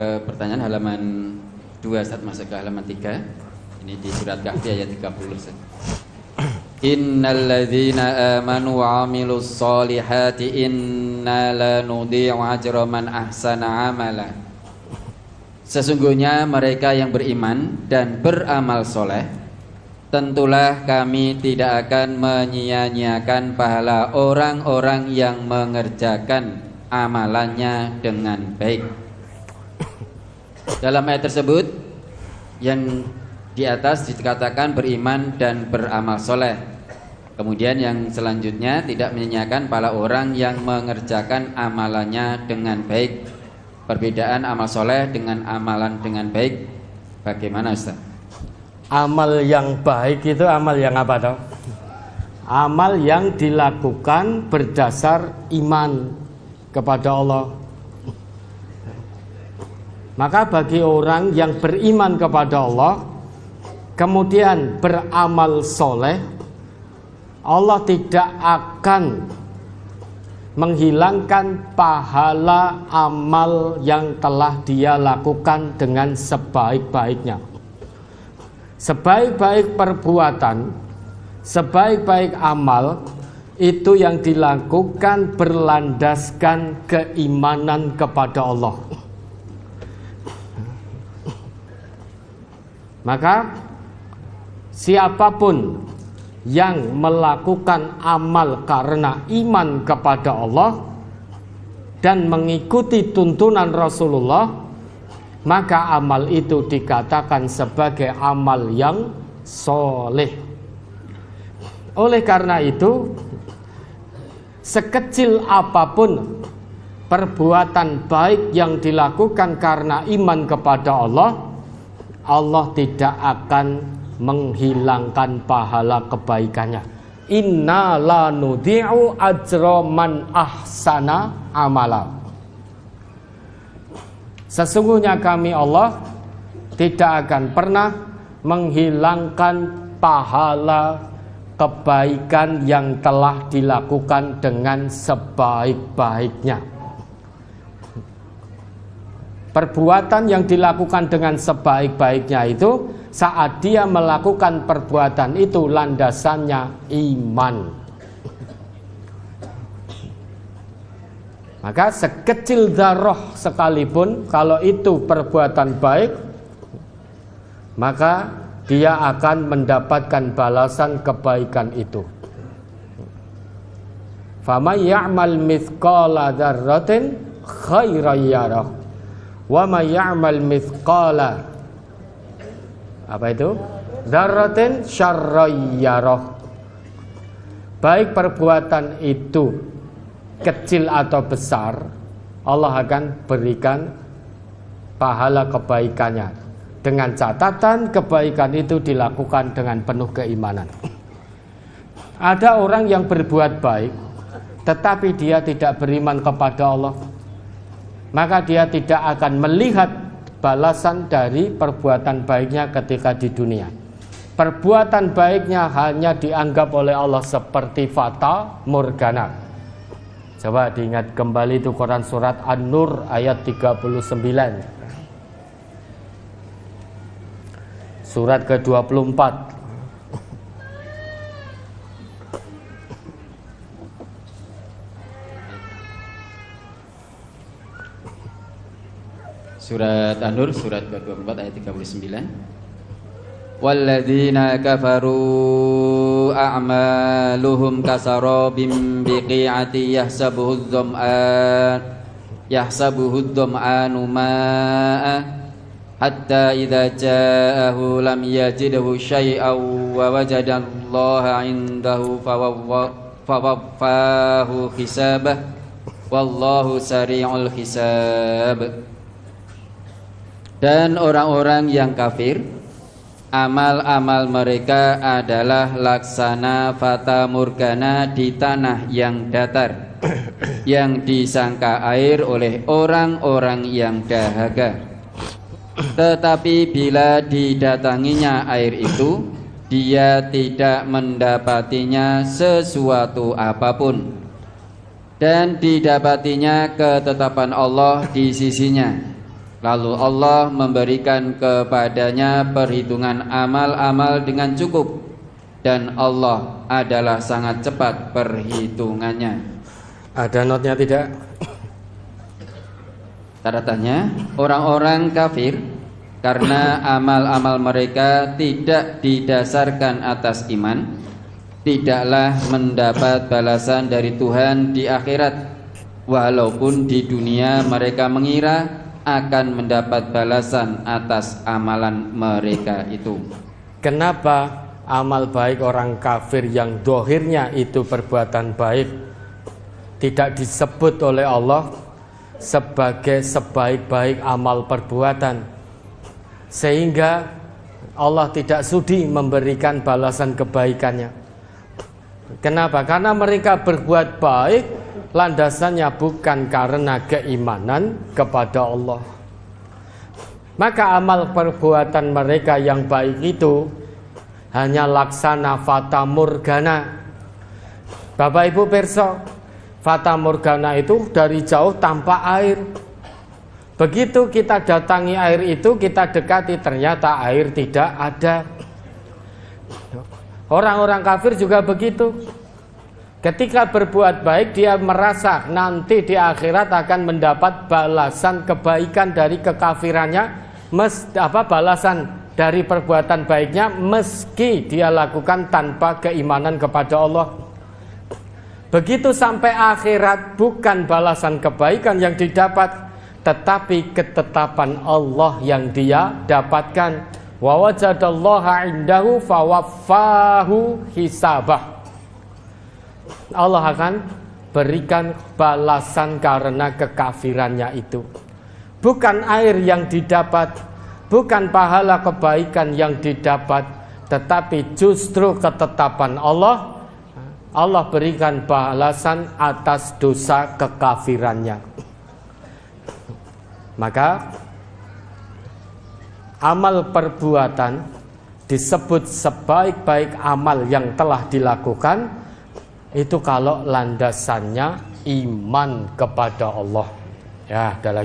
Pertanyaan halaman 2 Ustaz, masuk ke halaman 3. Ini di surat Kahfi ayat 30 Ustaz. Innal ladzina amanu wa 'amilus solihati inna lanudhi'u ajra man ahsana amala. Sesungguhnya mereka yang beriman dan beramal soleh, tentulah kami tidak akan menyia-nyiakan pahala orang-orang yang mengerjakan amalannya dengan baik. Dalam ayat tersebut yang di atas dikatakan beriman dan beramal soleh. Kemudian yang selanjutnya tidak menyia-nyiakan pahala orang yang mengerjakan amalannya dengan baik. Perbedaan amal soleh dengan amalan dengan baik bagaimana Ustaz? Amal yang baik itu amal yang apa toh? Amal yang dilakukan berdasar iman kepada Allah. Maka bagi orang yang beriman kepada Allah kemudian beramal soleh, Allah tidak akan menghilangkan pahala amal yang telah dia lakukan dengan sebaik-baiknya. Sebaik-baik perbuatan, sebaik-baik amal itu yang dilakukan berlandaskan keimanan kepada Allah. Maka siapapun yang melakukan amal karena iman kepada Allah dan mengikuti tuntunan Rasulullah, maka amal itu dikatakan sebagai amal yang soleh. Oleh karena itu, sekecil apapun perbuatan baik yang dilakukan karena iman kepada Allah, Allah tidak akan menghilangkan pahala kebaikannya. Inna la nudhi'u ajra man ahsana amala. Sesungguhnya kami Allah tidak akan pernah menghilangkan pahala kebaikan yang telah dilakukan dengan sebaik-baiknya. Perbuatan yang dilakukan dengan sebaik-baiknya itu saat dia melakukan perbuatan itu landasannya iman. Maka sekecil dzarrah sekalipun kalau itu perbuatan baik, maka dia akan mendapatkan balasan kebaikan itu. Faman ya'mal mithqala dzarratin khairan yarah wa may ya'mal mithqala dzarratin syarran yarah. Baik perbuatan itu kecil atau besar, Allah akan berikan pahala kebaikannya, dengan catatan kebaikan itu dilakukan dengan penuh keimanan. Ada orang yang berbuat baik tetapi dia tidak beriman kepada Allah, maka dia tidak akan melihat balasan dari perbuatan baiknya ketika di dunia. Perbuatan baiknya hanya dianggap oleh Allah seperti fata morgana. Coba diingat kembali itu Quran surat An-Nur ayat 39. Surat ke-24. Surat An-Nur surat ke-24 ayat 39. Walladzina kafaru a'maluhum kasarabim biqi'ati yahsabuhu adh-dhama'anu ma'a hatta idza ja'ahu lam yajidhu syai'aw wa wajadallaha 'indahu fawaffahu hisabah wallahu sari'ul hisab. Dan orang-orang yang kafir, amal-amal mereka adalah laksana fata morgana di tanah yang datar, yang disangka air oleh orang-orang yang dahaga. Tetapi bila didatanginya air itu, dia tidak mendapatinya sesuatu apapun, dan didapatinya ketetapan Allah di sisinya. Lalu Allah memberikan kepadanya perhitungan amal-amal dengan cukup, dan Allah adalah sangat cepat perhitungannya. Ada notnya tidak? Catatannya, orang-orang kafir karena amal-amal mereka tidak didasarkan atas iman, tidaklah mendapat balasan dari Tuhan di akhirat, walaupun di dunia mereka mengira akan mendapat balasan atas amalan mereka itu. Kenapa amal baik orang kafir yang dohirnya itu perbuatan baik tidak disebut oleh Allah sebagai sebaik-baik amal perbuatan, sehingga Allah tidak sudi memberikan balasan kebaikannya? Kenapa? Karena mereka berbuat baik landasannya bukan karena keimanan kepada Allah. Maka amal perbuatan mereka yang baik itu hanya laksana fata morgana. Bapak Ibu pirsa, fata morgana itu dari jauh tanpa air. Begitu kita datangi air itu, kita dekati, ternyata air tidak ada. Orang-orang kafir juga begitu. Ketika berbuat baik, dia merasa nanti di akhirat akan mendapat balasan kebaikan dari kekafirannya, balasan dari perbuatan baiknya, meski dia lakukan tanpa keimanan kepada Allah. Begitu sampai akhirat, bukan balasan kebaikan yang didapat, tetapi ketetapan Allah yang dia dapatkan. Wa wajadallaha indahu fawaffahu hisabah. Allah akan berikan balasan karena kekafirannya itu. Bukan air yang didapat, bukan pahala kebaikan yang didapat, tetapi justru ketetapan Allah. Allah berikan balasan atas dosa kekafirannya. Maka amal perbuatan disebut sebaik-baik amal yang telah dilakukan itu kalau landasannya iman kepada Allah. Ya, ada lagi.